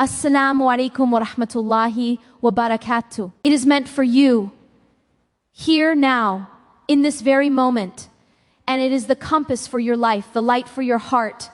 Assalamu Alaikum wa Rahmatullahi wa Barakatuh. It is meant for you, here now, in this very moment. And it is the compass for your life, the light for your heart,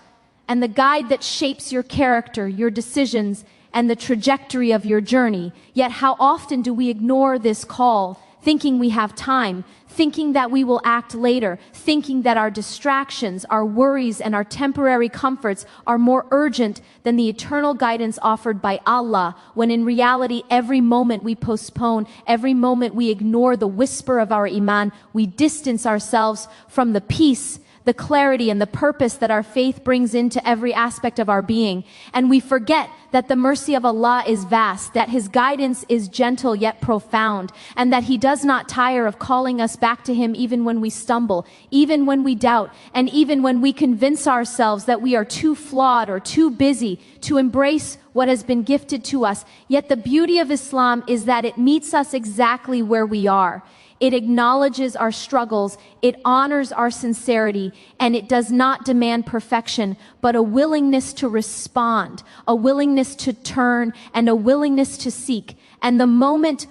and the guide that shapes your character, your decisions, and the trajectory of your journey. Yet how often do we ignore this call, thinking we have time, thinking that we will act later, thinking that our distractions, our worries, and our temporary comforts are more urgent than the eternal guidance offered by Allah, when in reality every moment we postpone, every moment we ignore the whisper of our iman, we distance ourselves from the peace, the clarity, and the purpose that our faith brings into every aspect of our being. And we forget that the mercy of Allah is vast, that His guidance is gentle yet profound, and that He does not tire of calling us back to Him even when we stumble, even when we doubt, and even when we convince ourselves that we are too flawed or too busy to embrace what has been gifted to us. Yet the beauty of Islam is that it meets us exactly where we are. It acknowledges our struggles, it honors our sincerity, and it does not demand perfection, but a willingness to respond, a willingness to turn, and a willingness to seek. And the moment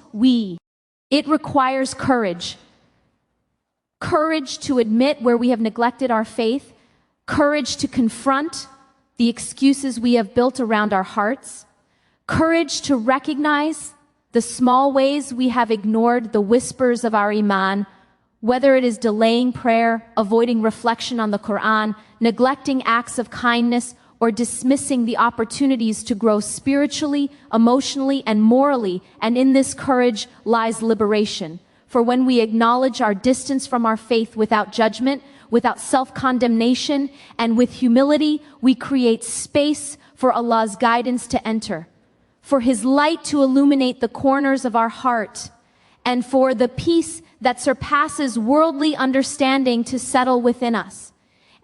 it requires courage. Courage to admit where we have neglected our faith, courage to confront the excuses we have built around our hearts, courage to recognize the small ways we have ignored the whispers of our iman, whether it is delaying prayer, avoiding reflection on the Quran, neglecting acts of kindness, or dismissing the opportunities to grow spiritually, emotionally, and morally. And in this courage lies liberation. For when we acknowledge our distance from our faith without judgment, without self-condemnation, and with humility, we create space for Allah's guidance to enter, for His light to illuminate the corners of our heart, and for the peace that surpasses worldly understanding to settle within us.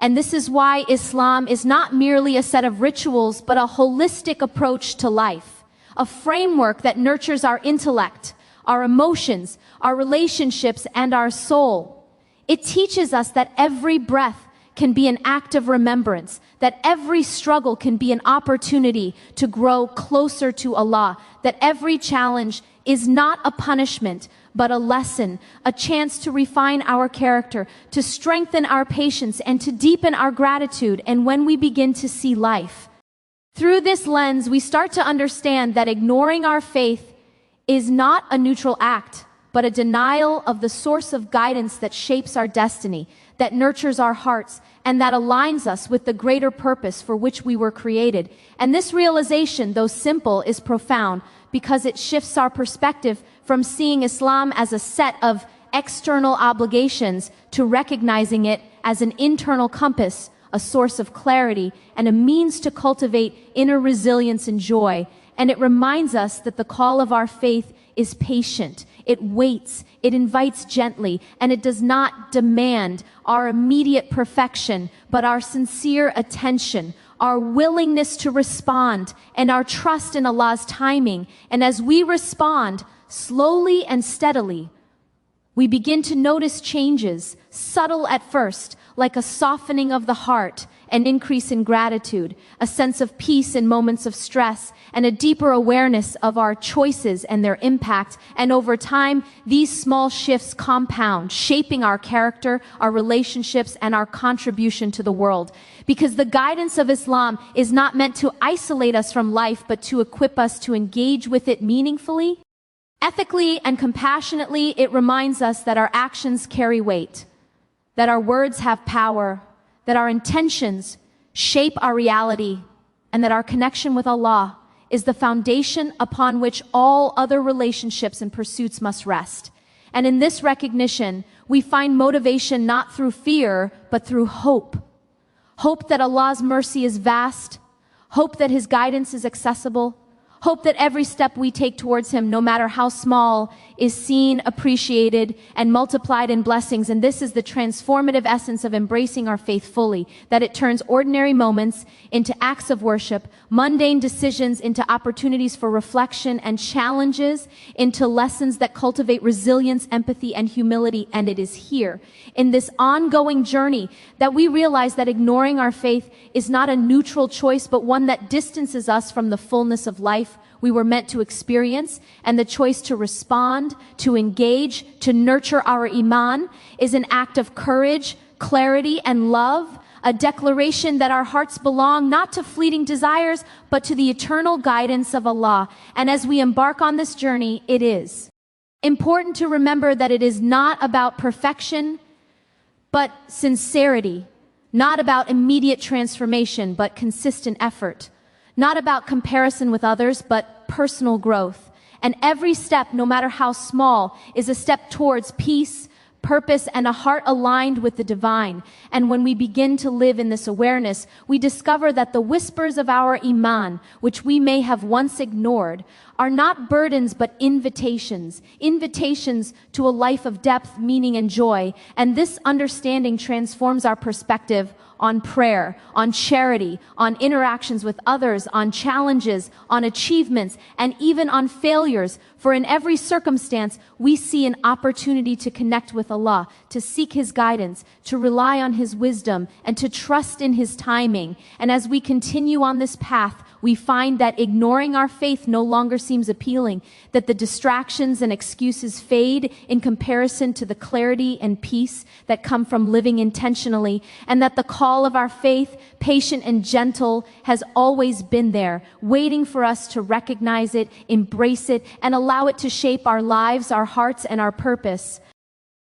And this is why Islam is not merely a set of rituals, but a holistic approach to life, a framework that nurtures our intellect, our emotions, our relationships, and our soul. It teaches us that every breath can be an act of remembrance, that every struggle can be an opportunity to grow closer to Allah, that every challenge is not a punishment, but a lesson, a chance to refine our character, to strengthen our patience, and to deepen our gratitude. And when we begin to see life through this lens, we start to understand that ignoring our faith is not a neutral act, but a denial of the source of guidance that shapes our destiny, that nurtures our hearts, and that aligns us with the greater purpose for which we were created. And this realization, though simple, is profound because it shifts our perspective from seeing Islam as a set of external obligations to recognizing it as an internal compass, a source of clarity, and a means to cultivate inner resilience and joy. And it reminds us that the call of our faith is patient. It waits, it invites gently, and it does not demand our immediate perfection, but our sincere attention, our willingness to respond, and our trust in Allah's timing. And as we respond, slowly and steadily, we begin to notice changes, subtle at first, like a softening of the heart, an increase in gratitude, a sense of peace in moments of stress, and a deeper awareness of our choices and their impact. And over time, these small shifts compound, shaping our character, our relationships, and our contribution to the world. Because the guidance of Islam is not meant to isolate us from life, but to equip us to engage with it meaningfully, ethically, and compassionately. It reminds us that our actions carry weight, that our words have power, that our intentions shape our reality, and that our connection with Allah is the foundation upon which all other relationships and pursuits must rest. And in this recognition, we find motivation not through fear, but through hope. Hope that Allah's mercy is vast, hope that His guidance is accessible, Hope that every step we take towards Him, no matter how small, is seen, appreciated, and multiplied in blessings. And this is the transformative essence of embracing our faith fully, that it turns ordinary moments into acts of worship, mundane decisions into opportunities for reflection, and challenges into lessons that cultivate resilience, empathy, and humility. And it is here, in this ongoing journey, that we realize that ignoring our faith is not a neutral choice, but one that distances us from the fullness of life we were meant to experience. And the choice to respond, to engage, to nurture our iman is an act of courage, clarity, and love, a declaration that our hearts belong not to fleeting desires, but to the eternal guidance of Allah. And as we embark on this journey, it is important to remember that it is not about perfection, but sincerity, not about immediate transformation, but consistent effort, not about comparison with others, but personal growth. And every step, no matter how small, is a step towards peace, purpose, and a heart aligned with the divine. And when we begin to live in this awareness, we discover that the whispers of our iman, which we may have once ignored, are not burdens but invitations to a life of depth, meaning, and joy. And this understanding transforms our perspective on prayer, on charity, on interactions with others, on challenges, on achievements, and even on failures. For in every circumstance, we see an opportunity to connect with Allah, to seek His guidance, to rely on His wisdom, and to trust in His timing. And as we continue on this path, we find that ignoring our faith no longer seems appealing, that the distractions and excuses fade in comparison to the clarity and peace that come from living intentionally, and that the call of our faith, patient and gentle, has always been there, waiting for us to recognize it, embrace it, and allow it to shape our lives, our hearts, and our purpose.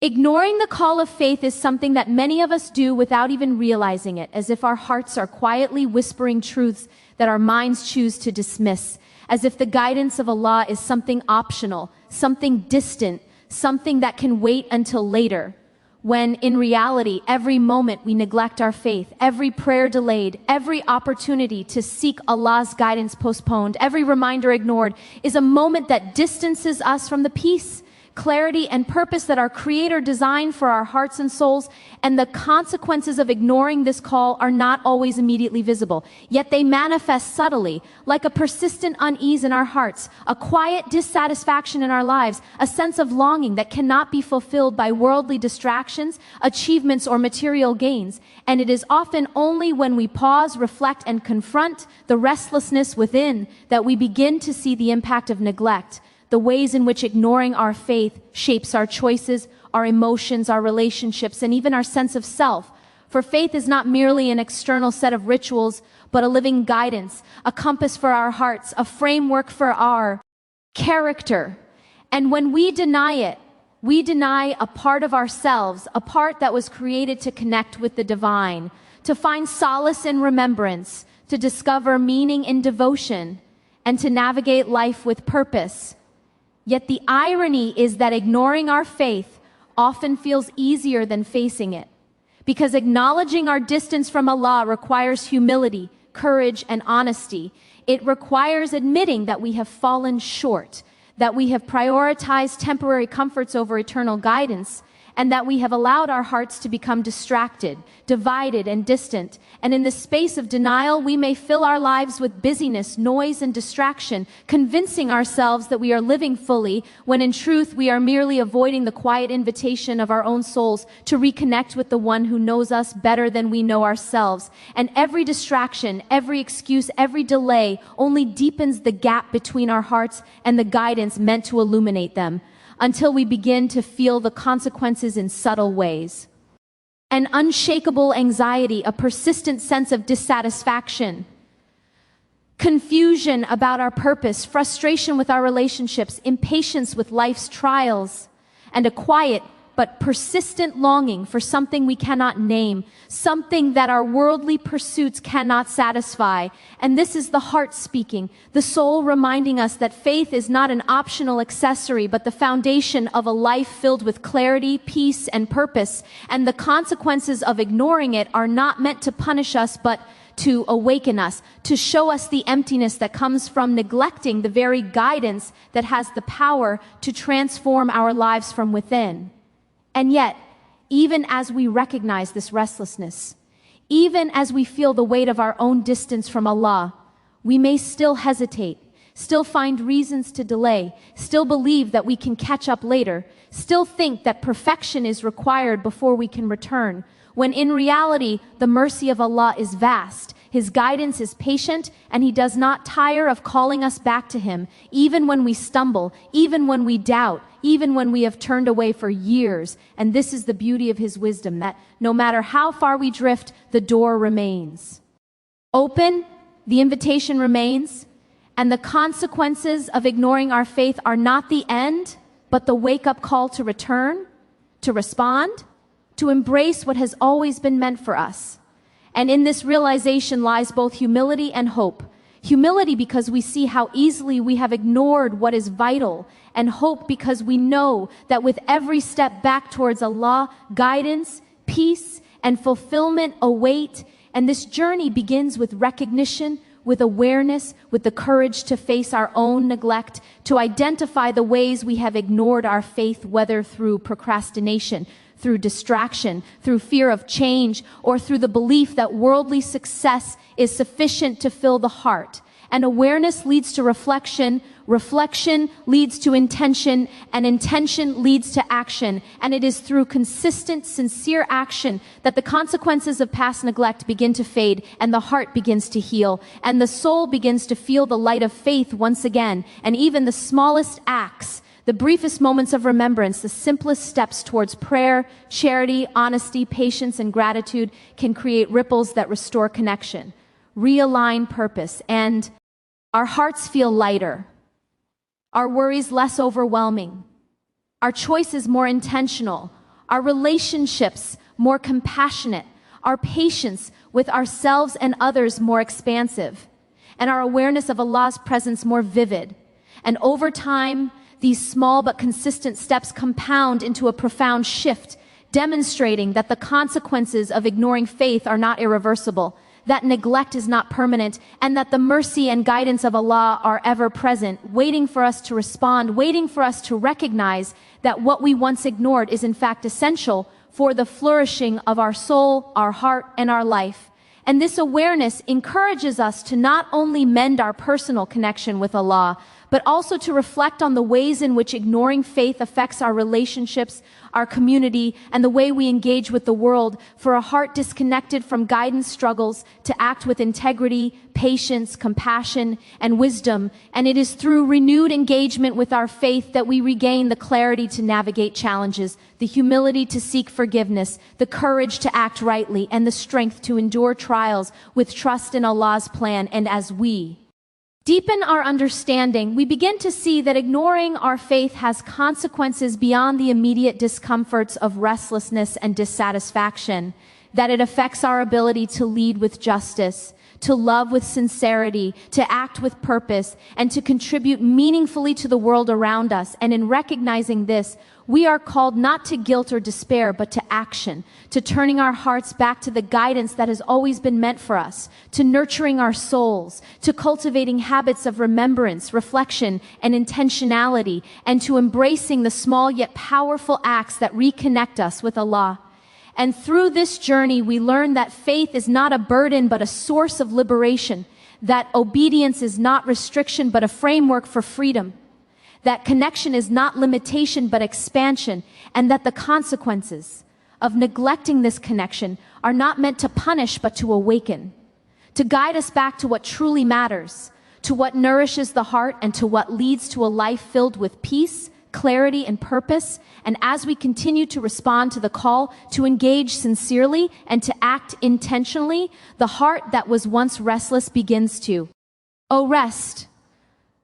Ignoring the call of faith is something that many of us do without even realizing it, as if our hearts are quietly whispering truths that our minds choose to dismiss, as if the guidance of Allah is something optional, something distant, something that can wait until later. When in reality, every moment we neglect our faith, every prayer delayed, every opportunity to seek Allah's guidance postponed, every reminder ignored, is a moment that distances us from the peace, clarity, and purpose that our Creator designed for our hearts and souls. And the consequences of ignoring this call are not always immediately visible, yet they manifest subtly, like a persistent unease in our hearts, a quiet dissatisfaction in our lives, a sense of longing that cannot be fulfilled by worldly distractions, achievements, or material gains. And it is often only when we pause, reflect, and confront the restlessness within that we begin to see the impact of neglect, the ways in which ignoring our faith shapes our choices, our emotions, our relationships, and even our sense of self. For faith is not merely an external set of rituals, but a living guidance, a compass for our hearts, a framework for our character. And when we deny it, we deny a part of ourselves, a part that was created to connect with the divine, to find solace in remembrance, to discover meaning in devotion, and to navigate life with purpose. Yet the irony is that ignoring our faith often feels easier than facing it, because acknowledging our distance from Allah requires humility, courage, and honesty. It requires admitting that we have fallen short, that we have prioritized temporary comforts over eternal guidance, and that we have allowed our hearts to become distracted, divided, and distant. And in the space of denial, we may fill our lives with busyness, noise, and distraction, convincing ourselves that we are living fully, when in truth we are merely avoiding the quiet invitation of our own souls to reconnect with the one who knows us better than we know ourselves. And every distraction, every excuse, every delay only deepens the gap between our hearts and the guidance meant to illuminate them, until we begin to feel the consequences in subtle ways. An unshakable anxiety, a persistent sense of dissatisfaction, confusion about our purpose, frustration with our relationships, impatience with life's trials, and a quiet but persistent longing for something we cannot name, something that our worldly pursuits cannot satisfy. And this is the heart speaking, the soul reminding us that faith is not an optional accessory, but the foundation of a life filled with clarity, peace, and purpose. And the consequences of ignoring it are not meant to punish us, but to awaken us, to show us the emptiness that comes from neglecting the very guidance that has the power to transform our lives from within. And yet, even as we recognize this restlessness, even as we feel the weight of our own distance from Allah, we may still hesitate, still find reasons to delay, still believe that we can catch up later, still think that perfection is required before we can return, when in reality, the mercy of Allah is vast, His guidance is patient, and He does not tire of calling us back to Him, even when we stumble, even when we doubt, even when we have turned away for years. And this is the beauty of His wisdom, that no matter how far we drift, the door remains open, the invitation remains, and the consequences of ignoring our faith are not the end, but the wake-up call to return, to respond, to embrace what has always been meant for us. And in this realization lies both humility and hope. Humility because we see how easily we have ignored what is vital, and hope because we know that with every step back towards Allah, guidance, peace, and fulfillment await. And this journey begins with recognition, with awareness, with the courage to face our own neglect, to identify the ways we have ignored our faith, whether through procrastination, through distraction, through fear of change, or through the belief that worldly success is sufficient to fill the heart. And awareness leads to reflection, reflection leads to intention, and intention leads to action. And it is through consistent, sincere action that the consequences of past neglect begin to fade, and the heart begins to heal, and the soul begins to feel the light of faith once again. And even the smallest acts, the briefest moments of remembrance, the simplest steps towards prayer, charity, honesty, patience, and gratitude can create ripples that restore connection, realign purpose, and our hearts feel lighter, our worries less overwhelming, our choices more intentional, our relationships more compassionate, our patience with ourselves and others more expansive, and our awareness of Allah's presence more vivid. And over time, these small but consistent steps compound into a profound shift, demonstrating that the consequences of ignoring faith are not irreversible, that neglect is not permanent, and that the mercy and guidance of Allah are ever present, waiting for us to respond, waiting for us to recognize that what we once ignored is in fact essential for the flourishing of our soul, our heart, and our life. And this awareness encourages us to not only mend our personal connection with Allah, but also to reflect on the ways in which ignoring faith affects our relationships, our community, and the way we engage with the world. For a heart disconnected from guidance struggles to act with integrity, patience, compassion, and wisdom. And it is through renewed engagement with our faith that we regain the clarity to navigate challenges, the humility to seek forgiveness, the courage to act rightly, and the strength to endure trials with trust in Allah's plan. And as we deepen our understanding, we begin to see that ignoring our faith has consequences beyond the immediate discomforts of restlessness and dissatisfaction, that it affects our ability to lead with justice, to love with sincerity, to act with purpose, and to contribute meaningfully to the world around us. And in recognizing this, we are called not to guilt or despair, but to action, to turning our hearts back to the guidance that has always been meant for us, to nurturing our souls, to cultivating habits of remembrance, reflection, and intentionality, and to embracing the small yet powerful acts that reconnect us with Allah. And through this journey, we learn that faith is not a burden, but a source of liberation, that obedience is not restriction, but a framework for freedom, that connection is not limitation, but expansion, and that the consequences of neglecting this connection are not meant to punish, but to awaken, to guide us back to what truly matters, to what nourishes the heart, and to what leads to a life filled with peace, clarity, and purpose. And as we continue to respond to the call to engage sincerely and to act intentionally, the heart that was once restless begins to rest.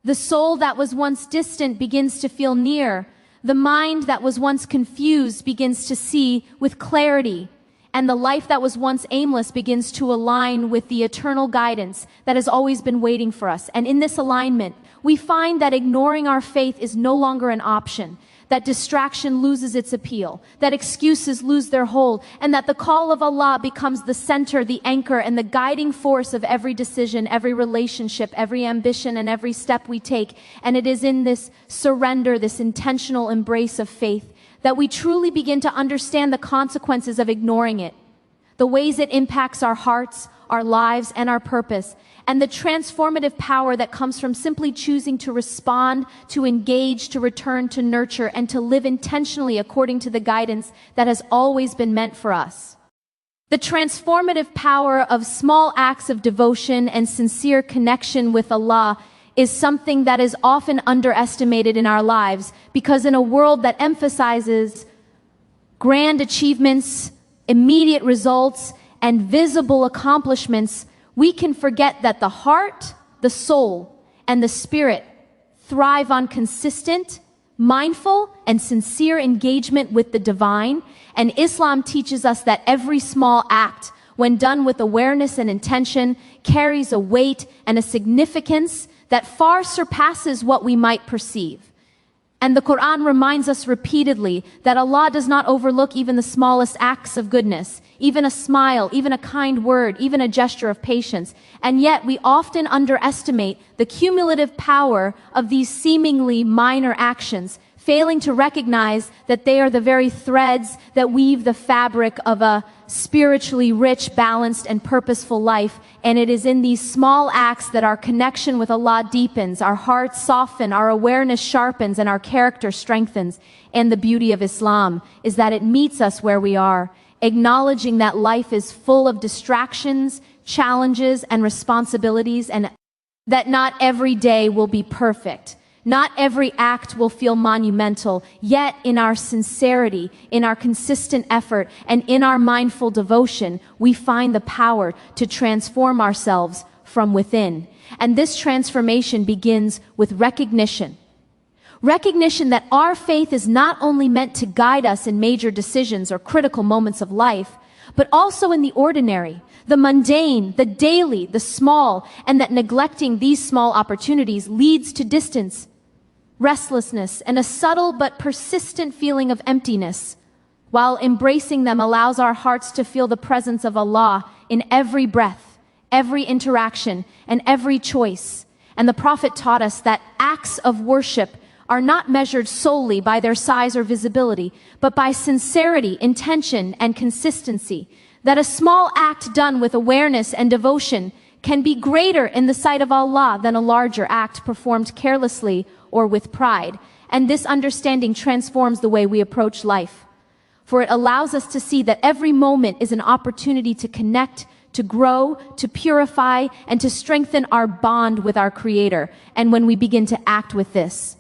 The soul that was once distant begins to feel near. The mind that was once confused begins to see with clarity. And the life that was once aimless begins to align with the eternal guidance that has always been waiting for us. And in this alignment, we find that ignoring our faith is no longer an option, that distraction loses its appeal, that excuses lose their hold, and that the call of Allah becomes the center, the anchor, and the guiding force of every decision, every relationship, every ambition, and every step we take. And it is in this surrender, this intentional embrace of faith, that we truly begin to understand the consequences of ignoring it, the ways it impacts our hearts, our lives, and our purpose, and the transformative power that comes from simply choosing to respond, to engage, to return, to nurture, and to live intentionally according to the guidance that has always been meant for us. The transformative power of small acts of devotion and sincere connection with Allah is something that is often underestimated in our lives, because in a world that emphasizes grand achievements, immediate results, and visible accomplishments, we can forget that the heart, the soul, and the spirit thrive on consistent, mindful, and sincere engagement with the divine. And Islam teaches us that every small act, when done with awareness and intention, carries a weight and a significance that far surpasses what we might perceive. And the Quran reminds us repeatedly that Allah does not overlook even the smallest acts of goodness, even a smile, even a kind word, even a gesture of patience. And yet we often underestimate the cumulative power of these seemingly minor actions, failing to recognize that they are the very threads that weave the fabric of a spiritually rich, balanced, and purposeful life. And it is in these small acts that our connection with Allah deepens, our hearts soften, our awareness sharpens, and our character strengthens. And the beauty of Islam is that it meets us where we are, acknowledging that life is full of distractions, challenges, and responsibilities, and that not every day will be perfect. Not every act will feel monumental, yet in our sincerity, in our consistent effort, and in our mindful devotion, we find the power to transform ourselves from within. And this transformation begins with recognition. Recognition that our faith is not only meant to guide us in major decisions or critical moments of life, but also in the ordinary, the mundane, the daily, the small, and that neglecting these small opportunities leads to distance, restlessness, and a subtle but persistent feeling of emptiness, while embracing them allows our hearts to feel the presence of Allah in every breath, every interaction, and every choice. And the Prophet taught us that acts of worship are not measured solely by their size or visibility, but by sincerity, intention, and consistency. That a small act done with awareness and devotion can be greater in the sight of Allah than a larger act performed carelessly or with pride. And this understanding transforms the way we approach life, for it allows us to see that every moment is an opportunity to connect, to grow, to purify, and to strengthen our bond with our Creator. And when we begin to act with this,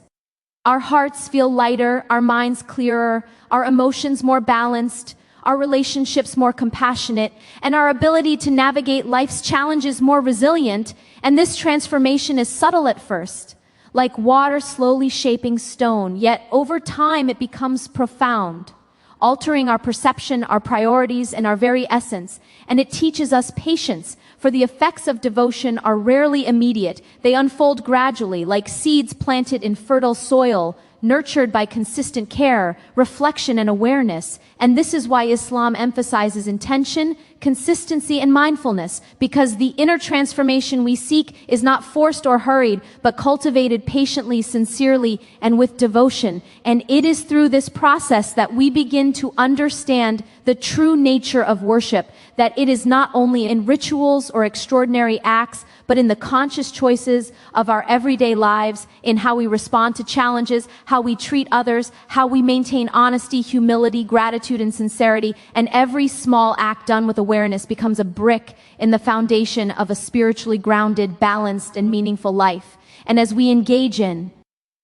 our hearts feel lighter, our minds clearer, our emotions more balanced, our relationships more compassionate, and our ability to navigate life's challenges more resilient. And this transformation is subtle at first, like water slowly shaping stone, yet over time it becomes profound, altering our perception, our priorities, and our very essence. And it teaches us patience, for the effects of devotion are rarely immediate. They unfold gradually, like seeds planted in fertile soil, nurtured by consistent care, reflection, and awareness. And this is why Islam emphasizes intention, consistency, and mindfulness, because the inner transformation we seek is not forced or hurried, but cultivated patiently, sincerely, and with devotion. And it is through this process that we begin to understand the true nature of worship, that it is not only in rituals or extraordinary acts, but in the conscious choices of our everyday lives, in how we respond to challenges, how we treat others, how we maintain honesty, humility, gratitude, and sincerity. And every small act done with awareness becomes a brick in the foundation of a spiritually grounded, balanced, and meaningful life. And as we engage in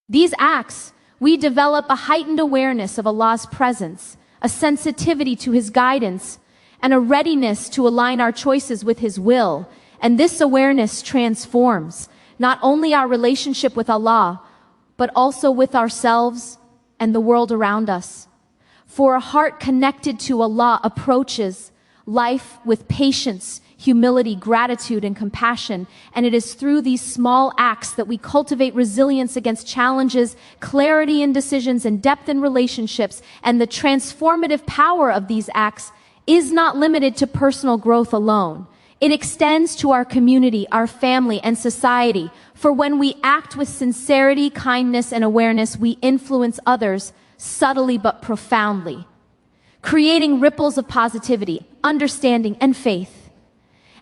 these acts, we develop a heightened awareness of Allah's presence, a sensitivity to His guidance, and a readiness to align our choices with His will. And this awareness transforms not only our relationship with Allah, but also with ourselves and the world around us. For a heart connected to Allah approaches life with patience, humility, gratitude, and compassion. And it is through these small acts that we cultivate resilience against challenges, clarity in decisions, and depth in relationships. And the transformative power of these acts is not limited to personal growth alone. It extends to our community, our family, and society. For when we act with sincerity, kindness, and awareness, we influence others subtly but profoundly, creating ripples of positivity, understanding, and faith.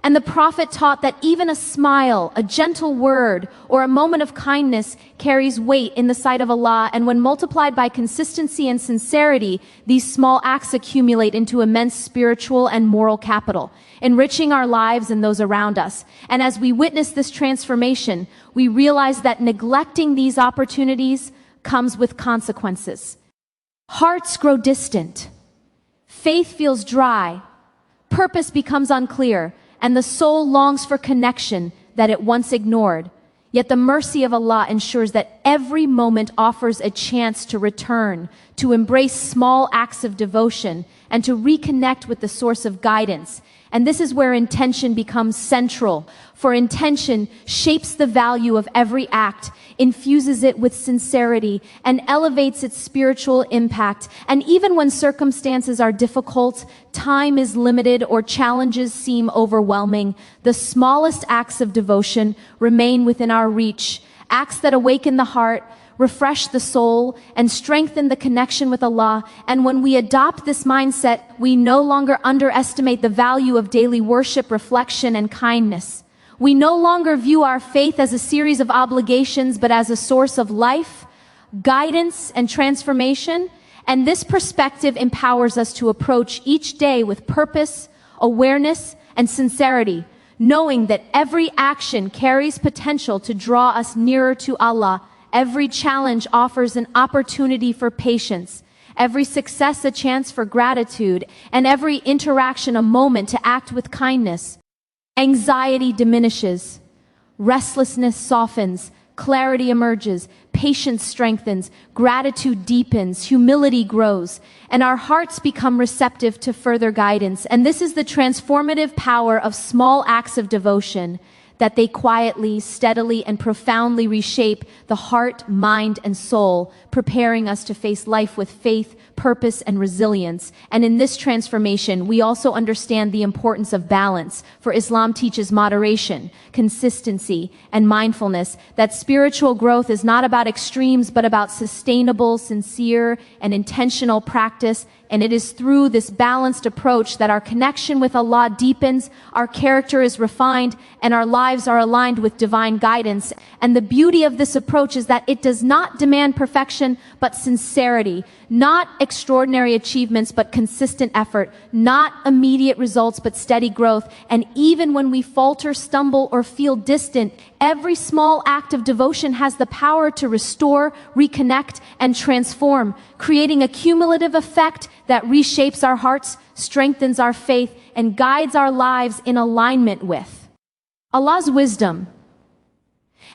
And the Prophet taught that even a smile, a gentle word, or a moment of kindness carries weight in the sight of Allah, and when multiplied by consistency and sincerity, these small acts accumulate into immense spiritual and moral capital, enriching our lives and those around us. And as we witness this transformation, we realize that neglecting these opportunities comes with consequences. Hearts grow distant, faith feels dry, purpose becomes unclear, and the soul longs for connection that it once ignored. Yet the mercy of Allah ensures that every moment offers a chance to return, to embrace small acts of devotion, and to reconnect with the source of guidance. And this is where intention becomes central, for intention shapes the value of every act, infuses it with sincerity, and elevates its spiritual impact. And even when circumstances are difficult, time is limited, or challenges seem overwhelming, the smallest acts of devotion remain within our reach, acts that awaken the heart, refresh the soul, and strengthen the connection with Allah. And when we adopt this mindset, we no longer underestimate the value of daily worship, reflection, and kindness. We no longer view our faith as a series of obligations, but as a source of life, guidance, and transformation. And this perspective empowers us to approach each day with purpose, awareness, and sincerity, knowing that every action carries potential to draw us nearer to Allah. Every challenge offers an opportunity for patience, every success a chance for gratitude, and every interaction a moment to act with kindness. Anxiety diminishes, restlessness softens, clarity emerges, patience strengthens, gratitude deepens, humility grows, and our hearts become receptive to further guidance. And this is the transformative power of small acts of devotion, that they quietly, steadily, and profoundly reshape the heart, mind, and soul, preparing us to face life with faith, purpose, and resilience. And in this transformation, we also understand the importance of balance, for Islam teaches moderation, consistency, and mindfulness, that spiritual growth is not about extremes, but about sustainable, sincere, and intentional practice. And it is through this balanced approach that our connection with Allah deepens, our character is refined, and our lives are aligned with divine guidance. And the beauty of this approach is that it does not demand perfection, but sincerity, not extraordinary achievements, but consistent effort, not immediate results, but steady growth. And even when we falter, stumble, or feel distant, every small act of devotion has the power to restore, reconnect, and transform, creating a cumulative effect that reshapes our hearts, strengthens our faith, and guides our lives in alignment with Allah's wisdom.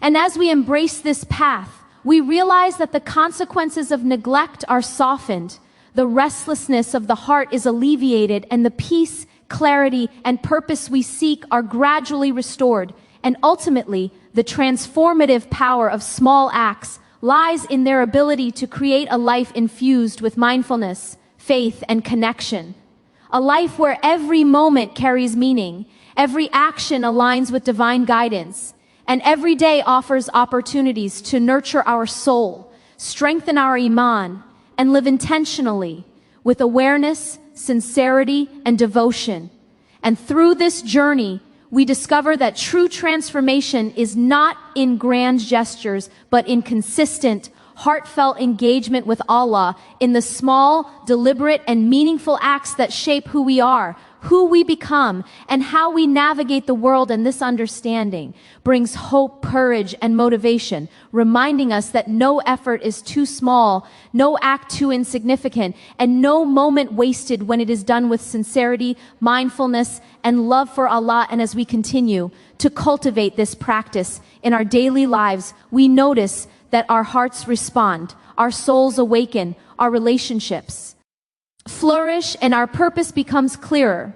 And as we embrace this path, we realize that the consequences of neglect are softened, the restlessness of the heart is alleviated, and the peace, clarity, and purpose we seek are gradually restored. And ultimately, the transformative power of small acts lies in their ability to create a life infused with mindfulness, faith, and connection. A life where every moment carries meaning, every action aligns with divine guidance, and every day offers opportunities to nurture our soul, strengthen our iman, and live intentionally with awareness, sincerity, and devotion. And through this journey, we discover that true transformation is not in grand gestures, but in consistent, heartfelt engagement with Allah, in the small, deliberate, and meaningful acts that shape who we are, who we become, and how we navigate the world. And this understanding brings hope, courage, and motivation, reminding us that no effort is too small, no act too insignificant, and no moment wasted when it is done with sincerity, mindfulness, and love for Allah. And as we continue to cultivate this practice in our daily lives, we notice that our hearts respond, our souls awaken, our relationships flourish, and our purpose becomes clearer.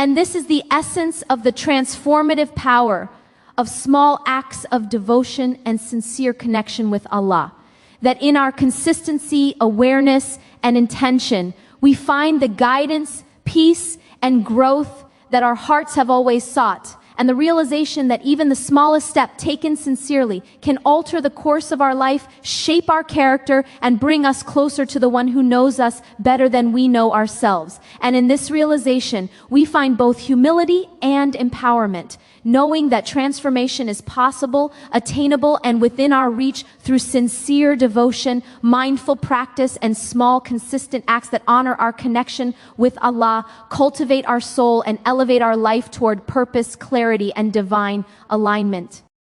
And this is the essence of the transformative power of small acts of devotion and sincere connection with Allah. That in our consistency, awareness, and intention, we find the guidance, peace, and growth that our hearts have always sought, and the realization that even the smallest step taken sincerely can alter the course of our life, shape our character, and bring us closer to the one who knows us better than we know ourselves. And in this realization, we find both humility and empowerment, knowing that transformation is possible, attainable, and within our reach through sincere devotion, mindful practice, and small, consistent acts that honor our connection with Allah, cultivate our soul, and elevate our life toward purpose, clarity, and divine alignment.